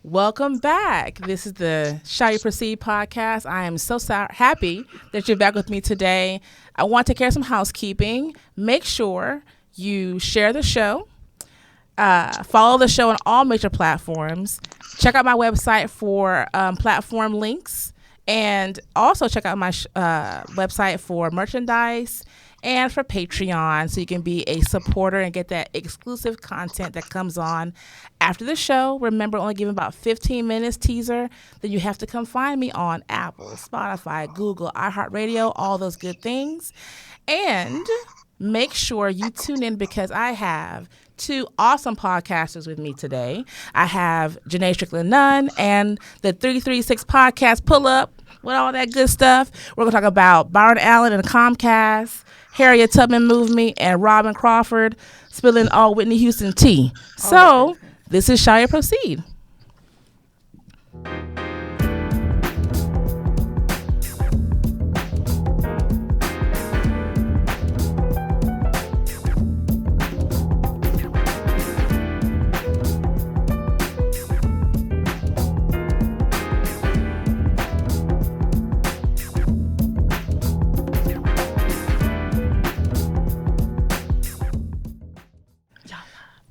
Welcome back. This is the Shall You Proceed podcast. I am so happy that you're back with me today. I want to take care of some housekeeping. Make sure you share the show. Follow the show on all major platforms. Check out my website for platform links. And also check out my website for merchandise and for Patreon so you can be a supporter and get that exclusive content that comes on after the show. Remember, only giving about 15 minutes teaser. Then you have to come find me on Apple, Spotify, Google, iHeartRadio, all those good things. And make sure you tune in because I have two awesome podcasters with me today. I have Janae Strickland-Nunn and the 336 podcast Pull Up with all that good stuff. We're going to talk about Byron Allen and Comcast, Harriet Tubman Movement, and Robyn Crawford spilling all Whitney Houston tea. So this is Shall You Proceed.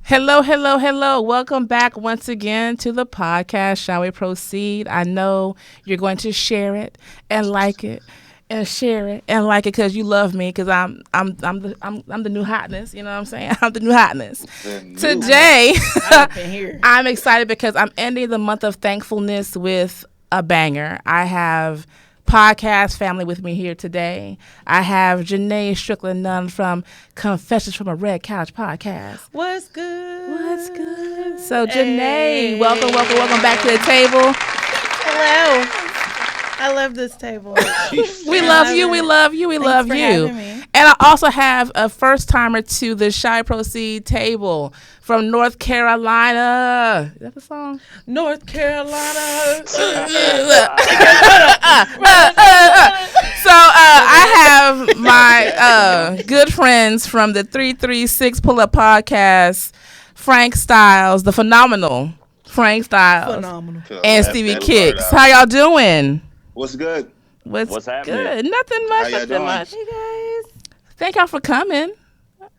Hello, hello, hello. Welcome back once again to the podcast. Shall we proceed? I know you're going to share it and like it and share it and like it because you love me because I'm the new hotness. You know what I'm saying? I'm the new hotness. Today, I'm excited because I'm ending the month of thankfulness with a banger. I have podcast family with me here today. I have Janae Strickland-Nunn from Confessions from a Red Couch podcast. What's good? What's good? So Janae, welcome back to the table. Hello. I love this table. We love you. Thanks for having me. And I also have a first timer to the Shy Proceed table from North Carolina. Is that the song? North Carolina. So I have my good friends from the 336 Pull Up podcast, Frank Styles, the phenomenal Frank Styles, and Stevie Kicks. How y'all doing? What's good? What's happening? good? Nothing much. Nothing much. Hey guys. Thank y'all for coming.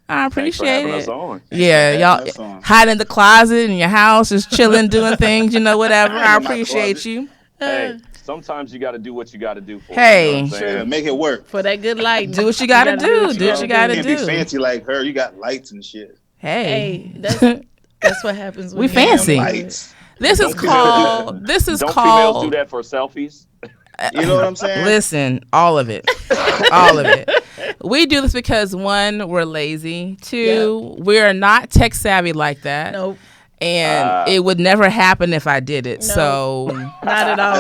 I appreciate Thanks it. for having us on. Yeah, y'all hiding in the closet in your house, just chilling, doing things, whatever. I appreciate you. Hey, sometimes you got to do what you got to do for Hey. you know what I'm saying? Yeah, make it work. For that good light. Do what you gotta do. Do what you gotta You can't be do. fancy like her. You got lights and shit. Hey, That's what happens when We you have fancy. Lights. this is called. Don't females do that for selfies? You know what I'm saying? Listen, all of it. All of it. We do this because one, we're lazy. Two, we're not tech savvy like that. Nope. And it would never happen if I did it. No. So Not at all.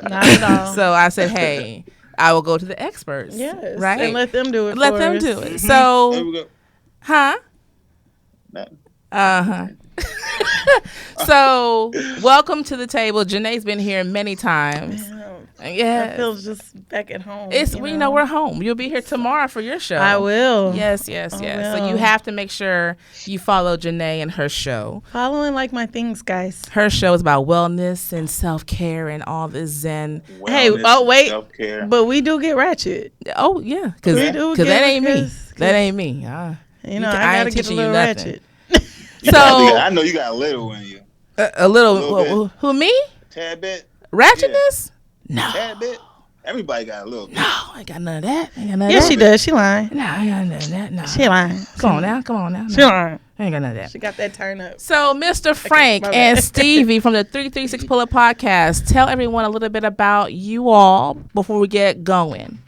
Not at all. so I said, hey, I will go to the experts. Yes. Right? And let them do it Let for them us. do it. There So, we go. huh? Nothing. Uh-huh. So, welcome to the table. Janae's been here many times. Yeah. I feel just back at home. It's we're home. You'll be here tomorrow for your show. I will. Yes. I So will. you have to make sure you follow Janae and her show. Following like my things, guys. Her show is about wellness and self-care and all this zen. Hey, Wellness, wait. self-care. But we do get ratchet. Oh yeah, because We do that get- ain't me. because- That ain't me. You know, I ain't I gotta get a teaching you little nothing. ratchet. So I know you got a little in you. a little. Little Who me? Tad bit. Ratchetness? No. Tad bit. Everybody got a little bit. No, I ain't got none of that. Yeah, she does. She lying. No, I ain't got none of that. No. She lying. Come on now. She lying. I ain't got none of that. She got that turn up. So, Mr. Frank my and bad. Stevie from the 336 Pull Up Podcast, tell everyone a little bit about you all before we get going.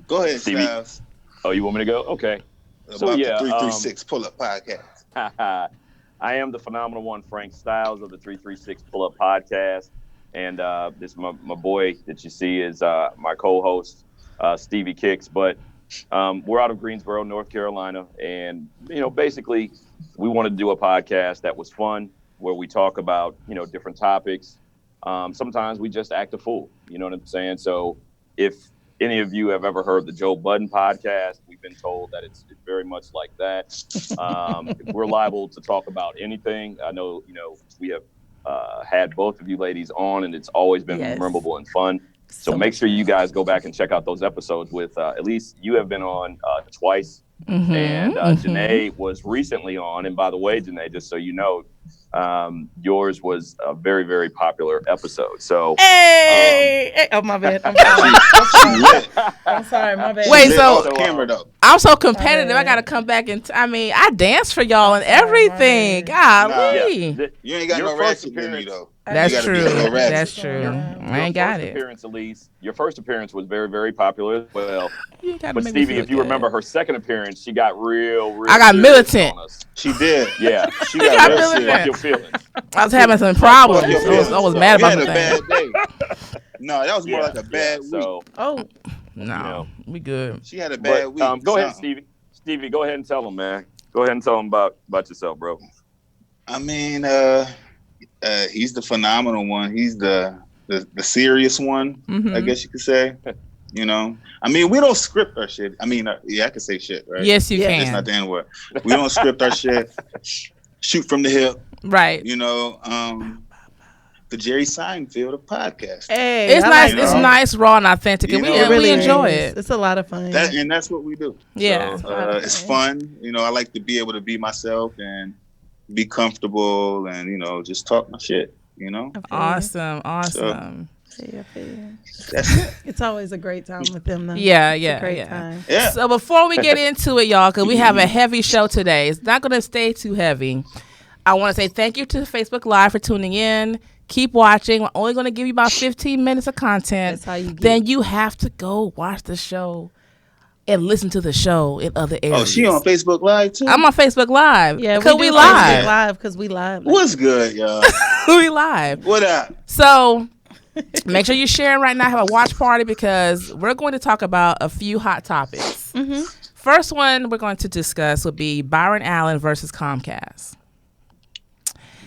Go ahead, Stevie. Styles. Oh, you want me to go? Okay. So, About yeah, the 336 Pull-Up Podcast. I am the phenomenal one, Frank Styles of the 336 Pull Up Podcast. And this my boy that you see is my co-host, Stevie Kicks. But we're out of Greensboro, North Carolina. And, basically we wanted to do a podcast that was fun, where we talk about, different topics. Sometimes we just act a fool. You know what I'm saying? So if any of you have ever heard the Joe Budden podcast, we've been told that it's very much like that. We're liable to talk about anything. I know, we have had both of you ladies on, and it's always been Yes. memorable and fun. So make sure you guys go back and check out those episodes with at least you have been on twice. And Janae was recently on. And by the way, Janae, just so you know, yours was a very, very popular episode. So, hey, oh my bad. I'm sorry, my bad. Wait, so the camera though. I'm so competitive. I gotta come back and I dance for y'all and everything. Golly, You ain't got Your no first ratchet in you appearance- though. that's You gotta true. be a little ratchet. That's true. I ain't got it. Appearance, Elise, your first appearance was very, very popular as well. You gotta But make me Stevie, feel if you good. remember her second appearance, she got real I got serious militant. on us. She did. Yeah, She got got real militant. fuck serious. your feelings. I was having some problems. Fuck your I was feelings. mad You about had the a thing. bad day. No, that was more like a bad week. So, Oh, No, we good. She had a bad but week. go ahead, something. Stevie. Stevie, go ahead and tell them, man. Go ahead and tell them about yourself, bro. I mean, he's the phenomenal one. He's the serious one, Mhm. I guess you could say. You know, I mean, we don't script our shit. I mean, yeah, I can say shit, right? Yes, you Yeah. It's can. not the N word. We don't script our shit. Shoot from the hip. Right. You know, the Jerry Seinfeld of podcast. hey, It's I nice. like It's that. nice, raw, and authentic, and You we know, it we really enjoy is. it. It's a lot of fun. And that's what we do. Yeah. So, it's fun. You know, I like to be able to be myself and be comfortable and, you know, just talk my shit, you know? Awesome. It's always a great time with them, though. Yeah, It's yeah, a great yeah. time. Yeah. So before we get into it, y'all, because we have a heavy show today, it's not going to stay too heavy. I want to say thank you to Facebook Live for tuning in. Keep watching. We're only going to give you about 15 minutes of content. That's how you get Then you have to go watch the show and listen to the show in other areas. Oh, she on Facebook Live too? I'm on Facebook Live. Yeah, because we do live. Facebook Live because we live. What's good, y'all? We live. What up? So make sure you're sharing right now. Have a watch party because we're going to talk about a few hot topics. Mm-hmm. First one we're going to discuss would be Byron Allen versus Comcast.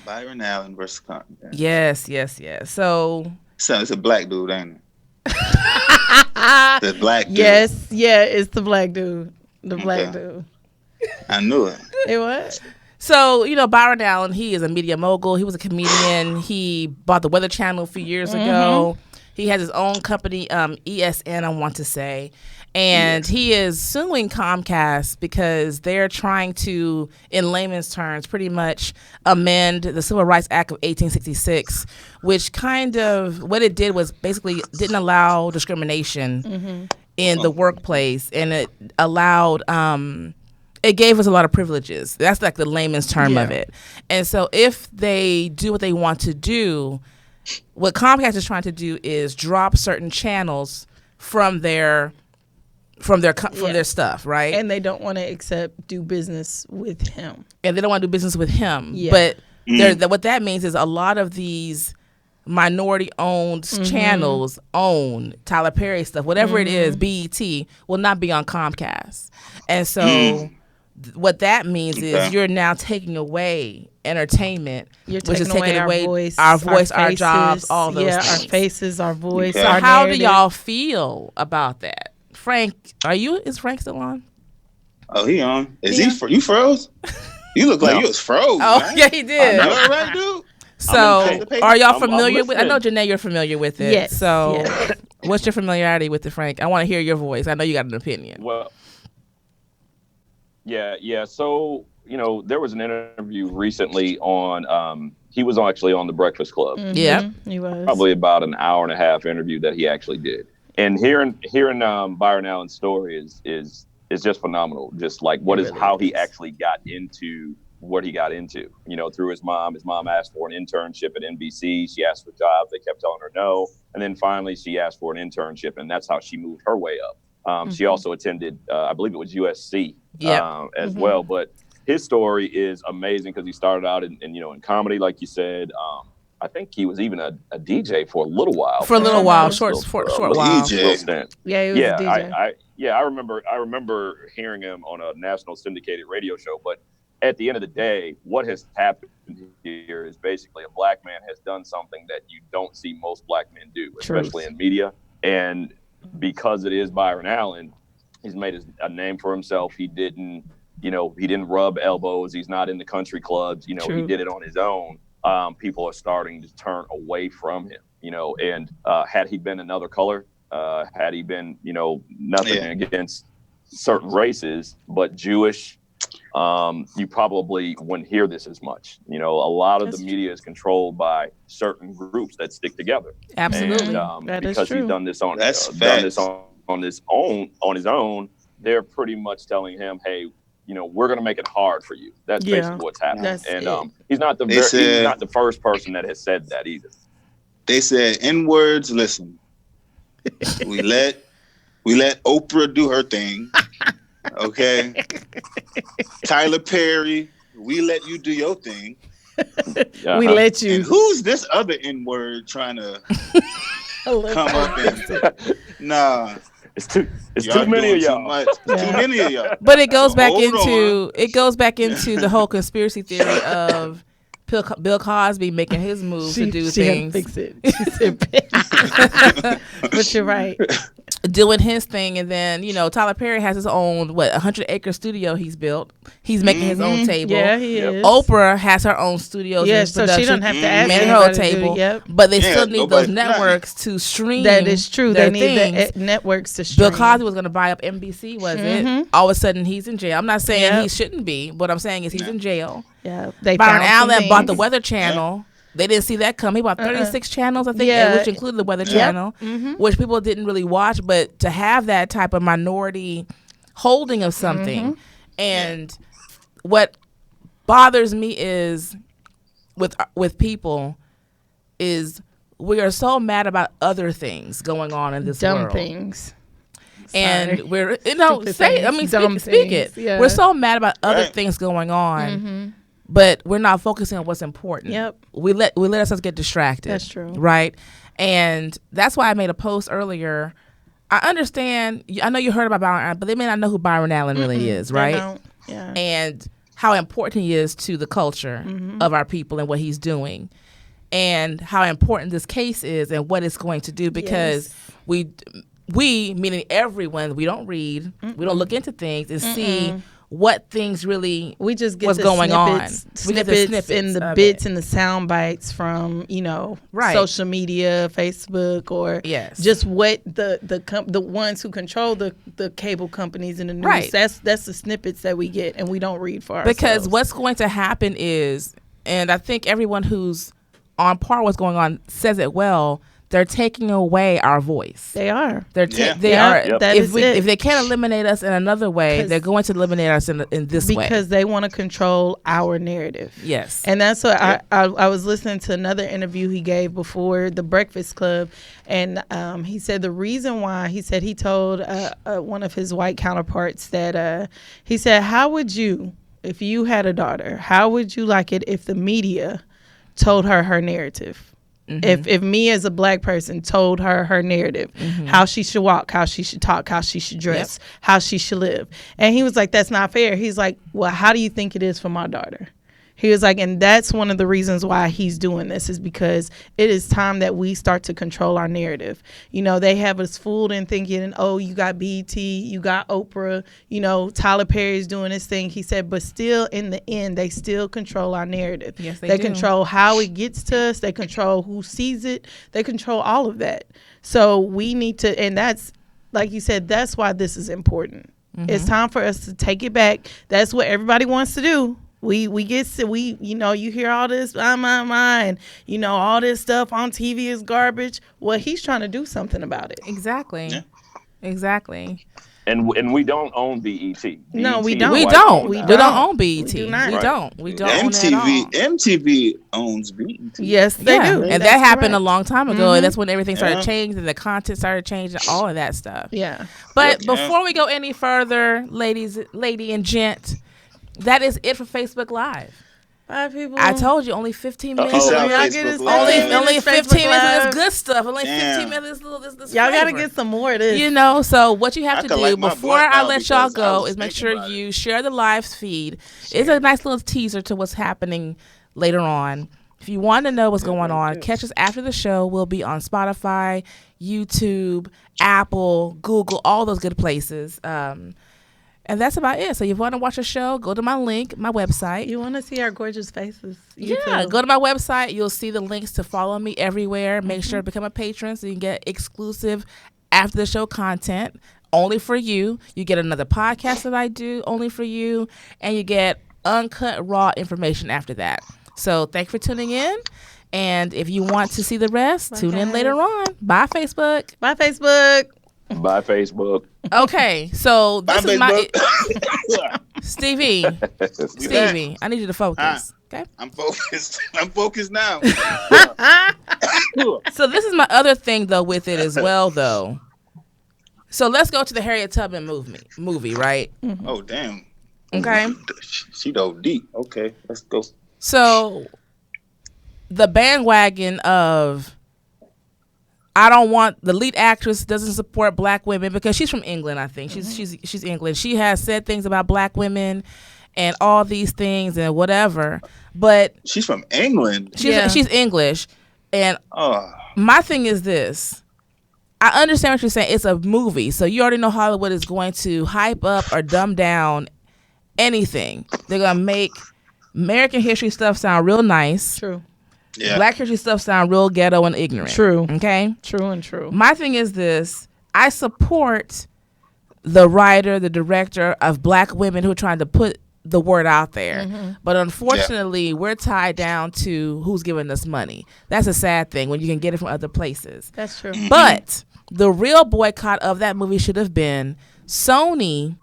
Byron Allen versus Comcast. Yes. So It's a black dude, ain't it? The black dude. Yes, yeah, it's the black dude. The black Okay. dude. I knew it. Hey, what? So, Byron Allen, he is a media mogul. He was a comedian. He bought the Weather Channel a few years ago. He has his own company, ESN, I want to say. And he is suing Comcast because they're trying to, in layman's terms, pretty much amend the Civil Rights Act of 1866, which kind of, what it did was basically didn't allow discrimination in the workplace. And it allowed, it gave us a lot of privileges. That's like the layman's term of it. And so if they do what they want to do, what Comcast is trying to do is drop certain channels from their stuff, right? And they don't want to do business with him. And they don't want to do business with him. Yeah. But what that means is a lot of these minority-owned channels own Tyler Perry stuff, whatever it is, BET, will not be on Comcast. And so what that means is you're now taking away entertainment, You're which is taking taking away away our voice, our faces, jobs, all those yeah, things. our faces, our voice. Okay. So Our how do narrative. y'all feel about that? Frank, is Frank still on? Oh, he on. Is Yeah. you froze? You look like No. you was froze, Oh, man. yeah, he You did. all right, dude? So, are y'all familiar I'm with? I know listening. Janae, you're familiar with it. Yes, So, yes. what's your familiarity with it, Frank? I want to hear your voice. I know you got an opinion. Well, yeah. So, there was an interview recently on, he was actually on The Breakfast Club. Mhm, Yeah. he was. Probably about an hour and a half interview that he actually did. And hearing Byron Allen's story is just phenomenal. Just like how he actually got into what he got into, through his mom. His mom asked for an internship at NBC. She asked for jobs. They kept telling her no. And then finally she asked for an internship, and that's how she moved her way up. She also attended, I believe it was USC as well. But his story is amazing because he started out in comedy, like you said. I think he was even a DJ for a little while. For a little while, short DJ. while. Yeah, he was a DJ. I remember hearing him on a national syndicated radio show. But at the end of the day, what has happened here is basically a black man has done something that you don't see most black men do, especially in media. And because it is Byron Allen, he's made a name for himself. He didn't rub elbows. He's not in the country clubs. He did it on his own. people are starting to turn away from him. And had he been another color, had he been, nothing against certain races, but Jewish, you probably wouldn't hear this as much. A lot of the media is controlled by certain groups that stick together. Absolutely, and, that because is true. he's done this on his own. They're pretty much telling him, "Hey, we're going to make it hard for you." That's basically what's happening. He's not the first person that has said that either. They said N-words. Listen, we let Oprah do her thing. Okay, Tyler Perry, we let you do your thing. We let you. And who's this other N-word trying to come up and nah? It's too many of y'all. Too many of y'all. But it goes back into the whole conspiracy theory of Bill Cosby making his move to do things. Fix it. She said, but you're right. Doing his thing, and then Tyler Perry has his own 100-acre studio he's built. He's making his own table. Yeah, he is. Oprah has her own studios. Yeah, so she don't have to ask make her own table. But they still need those networks to stream. That is true. They need the networks to stream. Bill Cosby was going to buy up NBC, was it? All of a sudden, he's in jail. I'm not saying he shouldn't be. What I'm saying is he's in jail. Yeah, Byron Allen bought the Weather Channel. They didn't see that come. He bought 36 channels, I think, which included the Weather Channel, which people didn't really watch. But to have that type of minority holding of something, and what bothers me is with people is we are so mad about other things going on in this world. Dumb things. And we're speak it. Yeah. We're so mad about other things going on. But we're not focusing on what's important. Yep. We let ourselves get distracted. That's true. Right? And that's why I made a post earlier. I understand. I know you heard about Byron Allen, but they may not know who Byron Allen really is, right? They don't. Yeah. And how important he is to the culture of our people and what he's doing. And how important this case is and what it's going to do, because we, meaning everyone, we don't read, we don't look into things and see what things really we just get what's going on. We get the snippets and the bits and the sound bites from social media, Facebook, or just what the ones who control the cable companies and the news. Right. That's the snippets that we get, and we don't read for ourselves. Because what's going to happen is, and I think everyone who's on par with what's going on says it well, they're taking away our voice. They are. They are. Yep. If they can't eliminate us in another way, they're going to eliminate us in this way. Because they want to control our narrative. Yes. And that's what I was listening to another interview he gave before the Breakfast Club, and he said the reason why, he said he told one of his white counterparts that he said, how would you, if you had a daughter, how would you like it if the media told her narrative? If me as a black person told her narrative, how she should walk, how she should talk, how she should dress, how she should live. And he was like, that's not fair. He's like, well, how do you think it is for my daughter? He was like, and that's one of the reasons why he's doing this, is because it is time that we start to control our narrative. They have us fooled in thinking, oh, you got BET, you got Oprah, Tyler Perry's doing this thing. He said, but still in the end, they still control our narrative. Yes, they do. Control how it gets to us. They control who sees it. They control all of that. So we need to, and that's, like you said, that's why this is important. It's time for us to take it back. That's what everybody wants to do. You hear all this, and all this stuff on TV is garbage. Well, he's trying to do something about it. Exactly. Yeah. Exactly. And we don't own BET. No, we don't. We don't own BET. We do not. We don't. We don't own MTV. it at all. MTV owns BET. Yes, they do. And that happened a long time ago. And that's when everything started changing, and the content started changing, all of that stuff. Yeah. But before we go any further, lady and gent, that is it for Facebook Live. 5 people. I told you, only 15 minutes. Only 15 minutes of this good stuff. Only 15 minutes of this y'all flavor. got to get some more of this. So what you have to do before I let y'all go is make sure you share the live feed. It's a nice little teaser to what's happening later on. If you want to know what's going on, catch us after the show. We'll be on Spotify, YouTube, Apple, Google, all those good places. And that's about it. So if you want to watch a show, go to my link, my website. You want to see our gorgeous faces? Yeah, go to my website. You'll see the links to follow me everywhere. Make sure to become a patron so you can get exclusive after the show content only for you. You get another podcast that I do only for you, and you get uncut raw information after that. So thanks for tuning in. And if you want to see the rest, tune in later on. Bye, Facebook. Bye, Facebook. Bye, Facebook. Okay, so this Bye, is my Facebook. Stevie. Stevie, I need you to focus. Okay. I'm focused. I'm focused now. So this is my other thing though with it as well though. So let's go to the Harriet Tubman movie, right? Oh damn. Okay. She dove deep. Okay, let's go. So the bandwagon of I don't want the lead actress doesn't support black women because she's from England, I think. She's English. She has said things about black women and all these things and whatever. But she's from England. She's English. And my thing is this. I understand what you're saying. It's a movie. So you already know Hollywood is going to hype up or dumb down anything. They're going to make American history stuff sound real nice. True. Yeah. Black history stuff sound real ghetto and ignorant. True. Okay? True and true. My thing is this. I support the writer, the director of black women who are trying to put the word out there. But unfortunately, we're tied down to who's giving us money. That's a sad thing when you can get it from other places. That's true. But the real boycott of that movie should have been Sony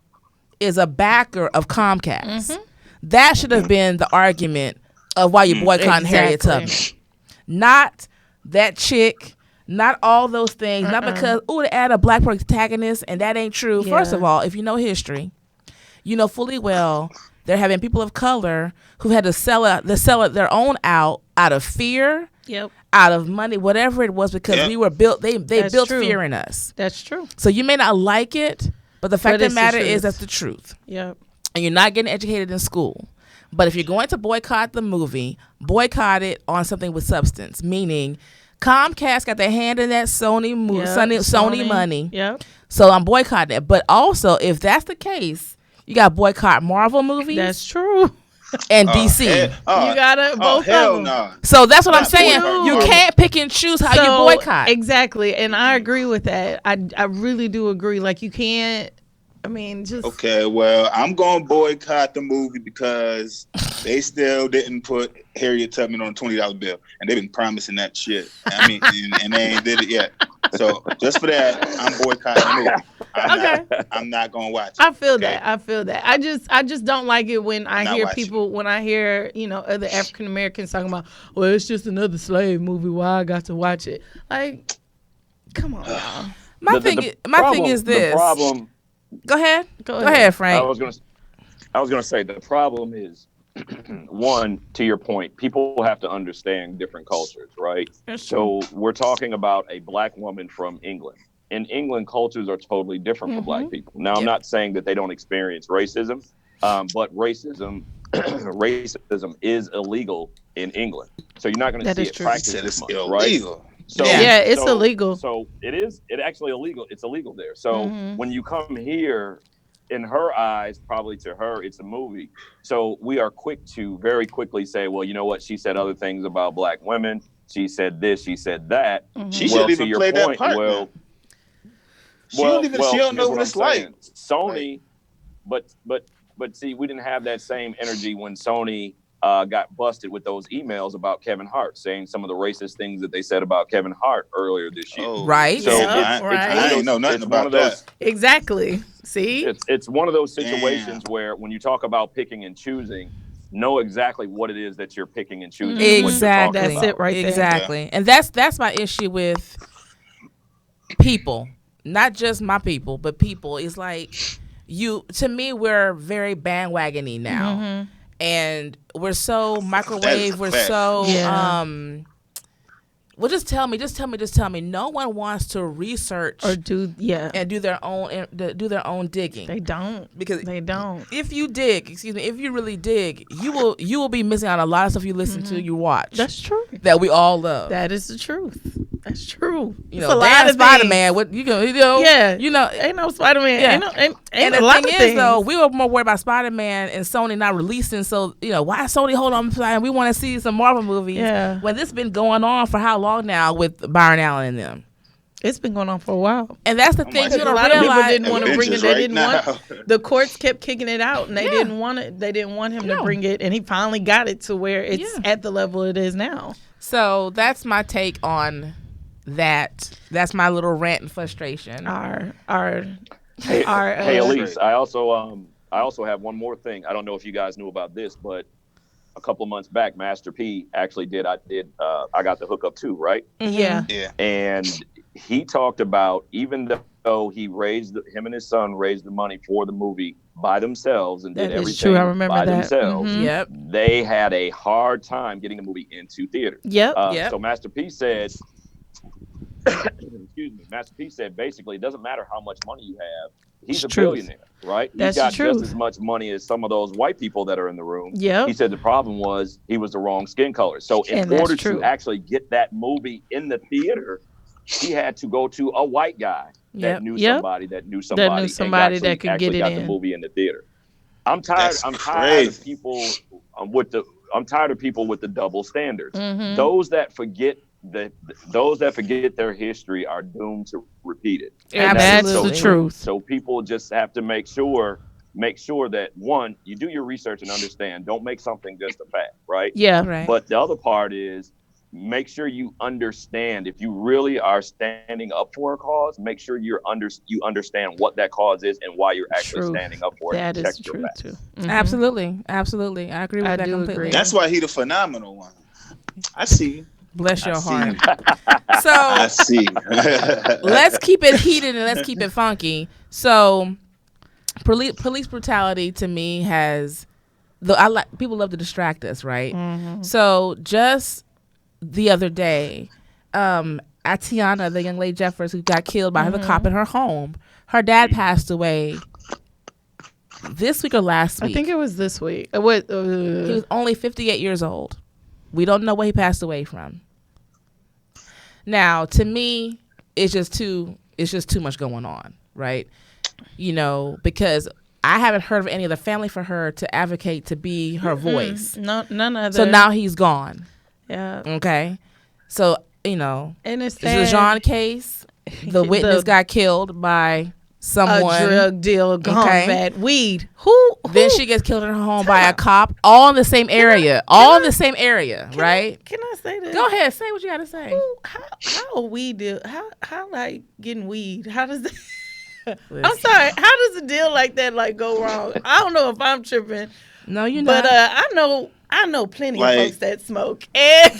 is a backer of Comcast. That should have been the argument of why you're boycotting Harriet Tubman. Not that chick, not all those things, not because, they add a black protagonist, and that ain't true. Yeah. First of all, if you know history, you know fully well there have been people of color who had to sell their own out of fear, out of money, whatever it was, because we were built, they built fear in us. That's true. So you may not like it, but the fact of the matter is that's the truth. Yep. And you're not getting educated in school. But if you're going to boycott the movie, boycott it on something with substance. Meaning, Comcast got their hand in that Sony money. Yep. So I'm boycotting it. But also, if that's the case, you got to boycott Marvel movies. That's true. And DC. You gotta both hell of them. no. So that's what I'm saying. You can't pick and choose how you boycott. Exactly. And I agree with that. I really do agree. Like, you can't. I mean, just okay. Well, I'm gonna boycott the movie because they still didn't put Harriet Tubman on a $20 bill, and they've been promising that shit. I mean, and they ain't did it yet. So just for that, I'm boycotting the movie. I'm not gonna watch it. I feel that. I just don't like it when I hear people other African Americans talking about, well, it's just another slave movie. Why I got to watch it? Like, come on, y'all. My thing is this. The problem. Go ahead, Frank. I was gonna say the problem is one, to your point, people have to understand different cultures, right? So we're talking about a black woman from England. In England, cultures are totally different for black people. Now, I'm not saying that they don't experience racism, but racism is illegal in England. So you're not going to see it practiced as much, right? So, it's illegal. So it's actually illegal. It's illegal there. So when you come here, in her eyes, probably to her, it's a movie. So we are quick to very quickly say, well, you know what? She said other things about black women. She said this. She said that. She shouldn't even play that part. She don't know what it's like. Sony, but see, we didn't have that same energy when Sony got busted with those emails about Kevin Hart, saying some of the racist things that they said about Kevin Hart earlier this year. Right. So I didn't know nothing about that. Exactly. See? It's one of those situations where when you talk about picking and choosing, know exactly what it is that you're picking and choosing. Exactly. That's it right there. Exactly. And that's my issue with people. Not just my people, but people. It's like to me, we're very bandwagony now. And we're so microwave. We're so well, just tell me. No one wants to research or do their own digging. They don't, because they don't. If you really dig, you will be missing out on a lot of stuff you listen to, you watch. That's true. That we all love. That is the truth. That's true. You It's know, a lot of Spider-Man. What Yeah. you know. Ain't no Spider-Man. Yeah. Ain't And a the lot thing of is, things. though, we were more worried about Spider-Man and Sony not releasing. So, you know, why is Sony hold on to Spider-Man? We want to see some Marvel movies. Yeah. When this been going on for how long now with Byron Allen and them? It's been going on for a while. And that's the thing. God. You A don't lot of people realize. didn't want to bring it. Avengers They right didn't now. want. The courts kept kicking it out, and they Yeah. didn't want it. They didn't want him to No. bring it, and he finally got it to where it's Yeah. at the level it is now. So that's my take on that. That's my little rant and frustration. Hey, Elise, Right. I also have one more thing. I don't know if you guys knew about this, but a couple of months back, Master P actually did. I got the hookup too, right? Yeah. Yeah. And he talked about, even though him and his son raised the money for the movie by themselves and That did is everything true. I remember by that. themselves, Mhm. Yep. they had a hard time getting the movie into theater. Yep. Yep. So Master P said, excuse me, Master P said basically it doesn't matter how much money you have. He's It's a truth. billionaire, right? That's He's the got truth. just as much money as some of those white people that are in the room. Yep. He said the problem was he was the wrong skin color. So in And that's order true. to actually get that movie in the theater, he had to go to a white guy that Yep. knew Yep. somebody that knew somebody, somebody and that could actually get it got in. the movie in the theater. I'm tired. That's I'm tired crazy. of people I'm tired of people with the double standards. Mhm. Those that forget their history are doomed to repeat it. And Absolutely. that's the truth. So people just have to make sure that, one, you do your research and understand. Don't make something just a fact, right? Yeah. Right. But the other part is, make sure you understand. If you really are standing up for a cause, make sure you understand what that cause is and why you're actually Truth. standing up for it. That and is check your true facts. too. Mhm. Absolutely. I agree with I that do completely. agree. That's why he the phenomenal one. I see. Bless your I see. heart. I So see. let's keep it heated and let's keep it funky. So police brutality to me has people love to distract us, right? Mhm. So just the other day, Atiana, the young lady Jeffers who got killed by the cop in her home, her dad passed away this week or last week. I think it was this week. He was only 58 years old. We don't know what he passed away from. Now, to me, it's just too much going on, right? You know, because I haven't heard of any of the family for her to advocate to be her voice. No, none other. So now he's gone. Yeah. Okay. So, you know, And it's it's the Jean case. The witness got killed by someone. A drug deal gone Okay. bad. Weed. Who? Then she gets killed in her home by a cop, all in the same area. In the same area, right? Can I say that? Go ahead, say what you got to say. How a weed deal? How like getting weed? How does that? I'm sorry. How does a deal like that like go wrong? I don't know if I'm tripping, No, you're but not. I know plenty Like- of folks that smoke, and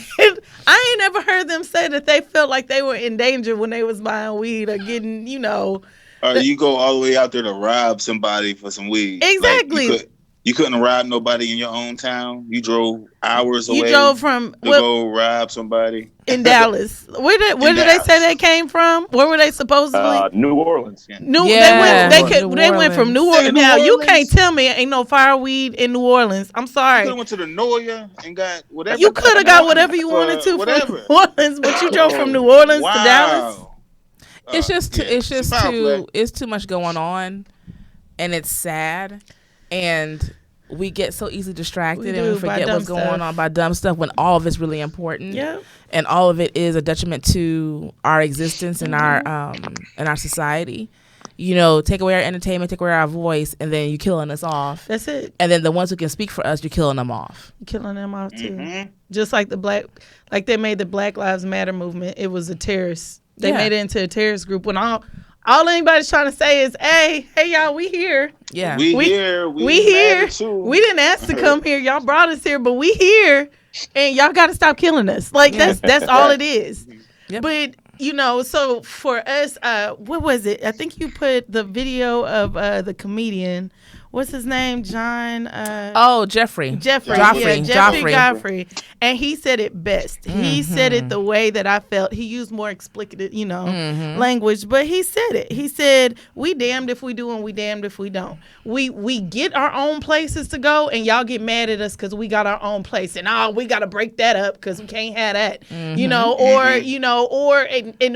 I ain't never heard them say that they felt like they were in danger when they was buying weed or getting, Or you go all the way out there to rob somebody for some weed. Exactly. Like, you couldn't rob nobody in your own town. You drove hours away. You drove from to go rob somebody in Dallas. Where did they Dallas. say they came from? Where were they supposedly? New Orleans. Yeah. They went from New Orleans. New Now you Orleans? can't tell me ain't no fireweed in New Orleans. I'm You sorry. could have went to the Noya and got whatever. You could have got whatever you wanted to whatever. from New Orleans, but you drove from New Orleans to Dallas. It's just yeah. it's too much going on, and it's sad, and we get so easily distracted We and do, we by forget dumb what's going stuff. on by dumb stuff when all of it's really important. Yeah. And all of it is a detriment to our existence and our society. You know, take away our entertainment, take away our voice, and then you're killing us off. That's it. And then the ones who can speak for us, you're killing them off. Killing them off too. Mm-hmm. Just like they made the Black Lives Matter movement. It was a terrorist. They Yeah. made it into a terrorist group. When all anybody's trying to say is, hey y'all, we here. Yeah. We here. We didn't ask to come here. Y'all brought us here, but we here, and y'all got to stop killing us. Like that's all it is. Yep. But so for us, what was it? I think you put the video of the comedian what's his name? John. Jeffrey. Jeffrey Godfrey. And he said it best. He said it the way that I felt. He used more explicit, language, but he said it. He said, "We damned if we do, and we damned if we don't. We get our own places to go, and y'all get mad at us because we got our own place, and we got to break that up because we can't have that, and